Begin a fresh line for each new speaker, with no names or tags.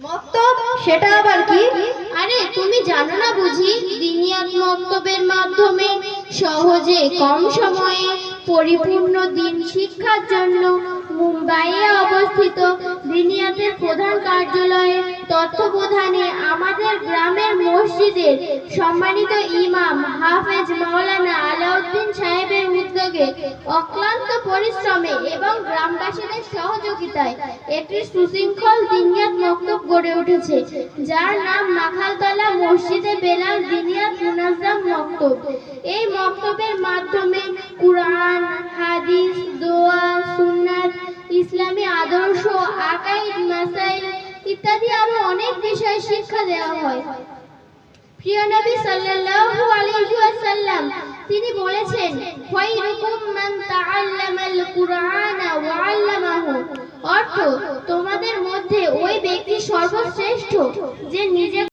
মক্তব সেটা আবার কি?
আরে তুমি জানো না বুঝি? দিনিয়াত মক্তবের মাধ্যমে সহজে কম সময়ে পরিপূর্ণ দিন শিক্ষার জন্য মুম্বাইয়ে অবস্থিত দিনিয়াতের প্রধান কার্যালয়ের তত্ত্বাবধানে আমাদের গ্রামের মসজিদের সম্মানিত ইমাম হাফেজ মাওলানা আলাউদ্দিন সাহেবের উদ্যোগে অক্লান্ত পরিশ্রমে এবং গ্রামবাসীদের সহযোগিতায় একটি সুশৃঙ্খল দিনিয়াত মক্তব গড়ে উঠেছে, যার নাম মাখালতলা মসজিদে বেলাল দিনিয়াত মুনাজ্জাম মক্তব। এই মক্তবের মাধ্যমে কুরআন, হাদিস, দোয়া, সুন্নাত, ইসলামী আদর্শ, আকাইদ মাসাইল ইত্যাদি আরো অনেক বিষয় শিক্ষা দেওয়া হয়। প্রিয় নবী সাল্লাল্লাহু আলাইহি ওয়াসাল্লাম তিনি বলেছেন, খায়রুকুম মান তাআল্লামাল কুরআনা ওয়া আল্লামাহু, অর্থ তোমাদের মধ্যে ওই ব্যক্তি সর্বশ্রেষ্ঠ যে নিজে